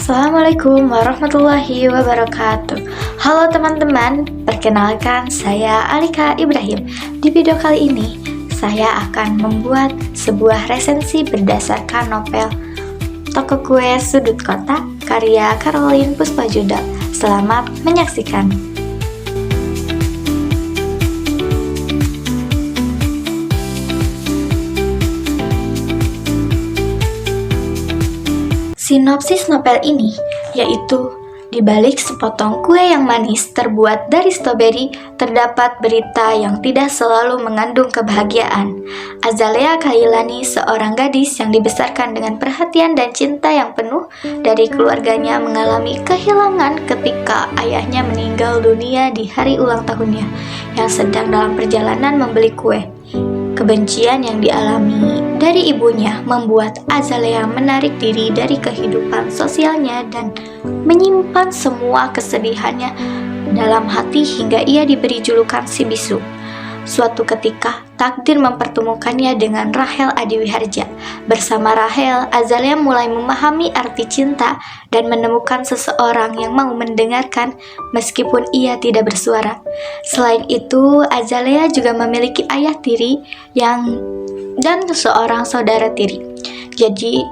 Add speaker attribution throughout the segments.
Speaker 1: Assalamualaikum warahmatullahi wabarakatuh. Halo teman-teman, perkenalkan saya Alika Ibrahim. Di video kali ini, saya akan membuat sebuah resensi berdasarkan novel Toko Kue Sudut Kota karya Caroline Puspajuda. Selamat menyaksikan. Sinopsis novel ini yaitu di balik sepotong kue yang manis terbuat dari stroberi terdapat berita yang tidak selalu mengandung kebahagiaan. Azalea Kailani, seorang gadis yang dibesarkan dengan perhatian dan cinta yang penuh dari keluarganya, mengalami kehilangan ketika ayahnya meninggal dunia di hari ulang tahunnya yang sedang dalam perjalanan membeli kue. Kebencian yang dialami dari ibunya membuat Azalea menarik diri dari kehidupan sosialnya dan menyimpan semua kesedihannya dalam hati hingga ia diberi julukan si bisu. Suatu ketika, takdir mempertemukannya dengan Rahel Adiwiharja. Bersama Rahel, Azalea mulai memahami arti cinta dan menemukan seseorang yang mau mendengarkan meskipun ia tidak bersuara. Selain itu, Azalea juga memiliki ayah tiri dan seorang saudara tiri. Jadi,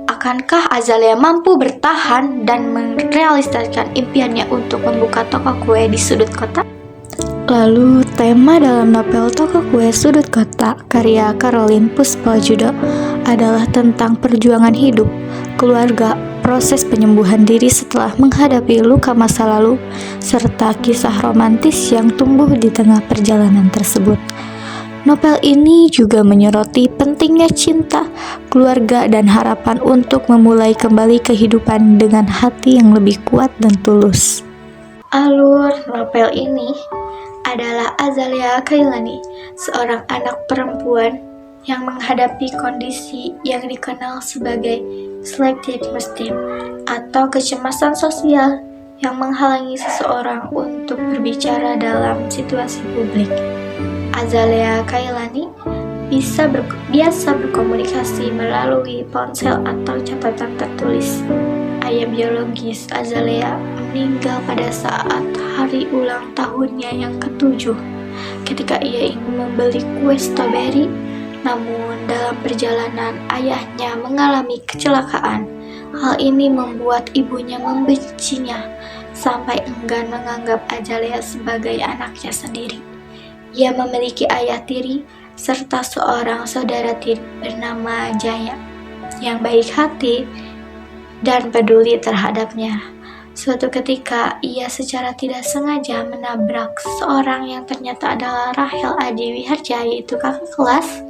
Speaker 1: akankah Azalea mampu bertahan dan merealisasikan impiannya untuk membuka toko kue di sudut kota? Lalu, tema dalam novel Toko Kue Sudut Kota karya Caroline Puspajuda adalah tentang perjuangan hidup, keluarga, proses penyembuhan diri setelah menghadapi luka masa lalu, serta kisah romantis yang tumbuh di tengah perjalanan tersebut. Novel ini juga menyoroti pentingnya cinta, keluarga, dan harapan untuk memulai kembali kehidupan dengan hati yang lebih kuat dan tulus. Alur novel ini adalah Azalea Kailani, seorang anak perempuan yang menghadapi kondisi yang dikenal sebagai selective muslim atau kecemasan sosial yang menghalangi seseorang untuk berbicara dalam situasi publik. Azalea Kailani biasa berkomunikasi melalui ponsel atau catatan tertulis. Ayah biologis Azalea meninggal pada saat hari ulang tahunnya yang ke-7 ketika ia ingin membeli kue stroberi. Namun dalam perjalanan ayahnya mengalami kecelakaan. Hal ini membuat ibunya membencinya sampai enggan menganggap Azalea sebagai anaknya sendiri. Ia memiliki ayah tiri serta seorang saudara tiri bernama Jaya yang baik hati dan peduli terhadapnya. Suatu ketika, ia secara tidak sengaja menabrak seseorang yang ternyata adalah Rahel Adiwiharja, yaitu kakak kelas,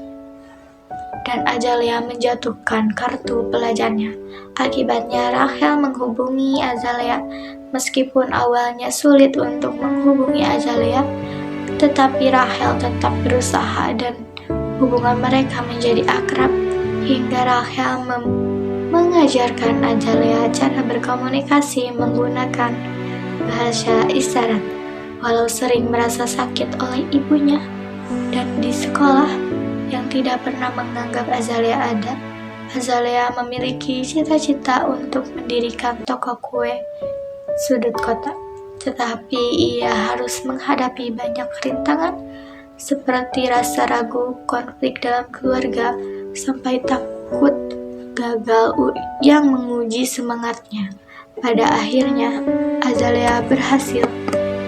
Speaker 1: dan Azalea menjatuhkan kartu pelajarnya. Akibatnya, Rahel menghubungi Azalea. Meskipun awalnya sulit untuk menghubungi Azalea, tetapi Rahel tetap berusaha dan hubungan mereka menjadi akrab hingga Rahel mengajarkan Azalea cara berkomunikasi menggunakan bahasa isyarat. Walau sering merasa sakit oleh ibunya dan di sekolah yang tidak pernah menganggap Azalea ada, Azalea memiliki cita-cita untuk mendirikan toko kue sudut kota. Tetapi ia harus menghadapi banyak rintangan seperti rasa ragu, konflik dalam keluarga, sampai takut gagal yang menguji semangatnya. Pada akhirnya, Azalea berhasil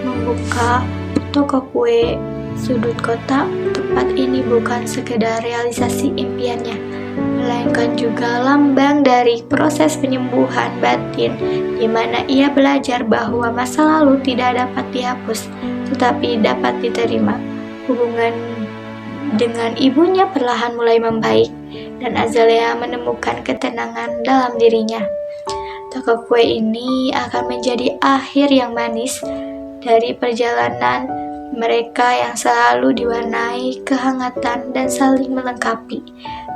Speaker 1: membuka toko kue sudut kota. Tempat ini bukan sekedar realisasi impiannya, melainkan juga lambang dari proses penyembuhan batin, di mana ia belajar bahwa masa lalu tidak dapat dihapus, tetapi dapat diterima. Hubungan dengan ibunya perlahan mulai membaik, dan Azalea menemukan ketenangan dalam dirinya. Toko kue ini akan menjadi akhir yang manis dari perjalanan mereka yang selalu diwarnai kehangatan dan saling melengkapi.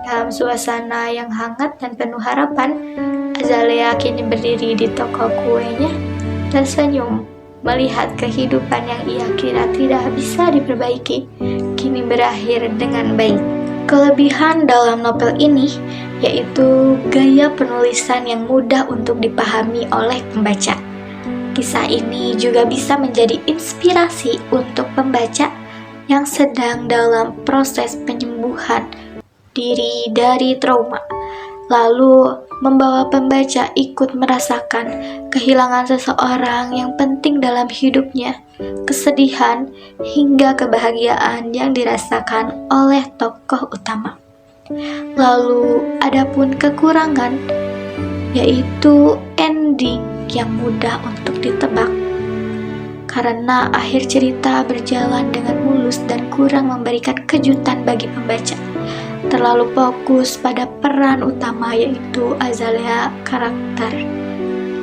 Speaker 1: Dalam suasana yang hangat dan penuh harapan, Azalea kini berdiri di toko kuenya, tersenyum melihat kehidupan yang ia kira tidak bisa diperbaiki kini berakhir dengan baik. Kelebihan dalam novel ini yaitu gaya penulisan yang mudah untuk dipahami oleh pembaca. Kisah ini juga bisa menjadi inspirasi untuk pembaca yang sedang dalam proses penyembuhan diri dari trauma, lalu membawa pembaca ikut merasakan kehilangan seseorang yang penting dalam hidupnya, kesedihan, hingga kebahagiaan yang dirasakan oleh tokoh utama. Lalu, adapun kekurangan, yaitu ending yang mudah untuk ditebak, karena akhir cerita berjalan dengan mulus dan kurang memberikan kejutan bagi pembaca. Terlalu fokus pada peran utama yaitu Azalea, karakter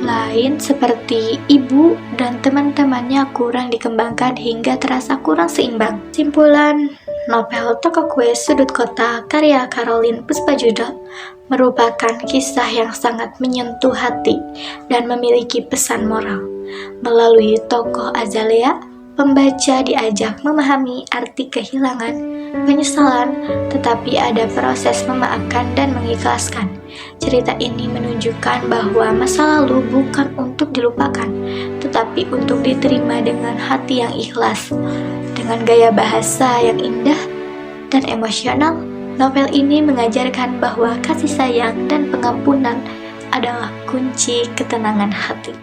Speaker 1: lain seperti ibu dan teman-temannya kurang dikembangkan hingga terasa kurang seimbang. Simpulan, novel Toko Kue Sudut Kota karya Caroline Puspajudo merupakan kisah yang sangat menyentuh hati dan memiliki pesan moral. Melalui tokoh Azalea, pembaca diajak memahami arti kehilangan, penyesalan, tetapi ada proses memaafkan dan mengikhlaskan. Cerita ini menunjukkan bahwa masa lalu bukan untuk dilupakan, tetapi untuk diterima dengan hati yang ikhlas. Dengan gaya bahasa yang indah dan emosional, novel ini mengajarkan bahwa kasih sayang dan pengampunan adalah kunci ketenangan hati.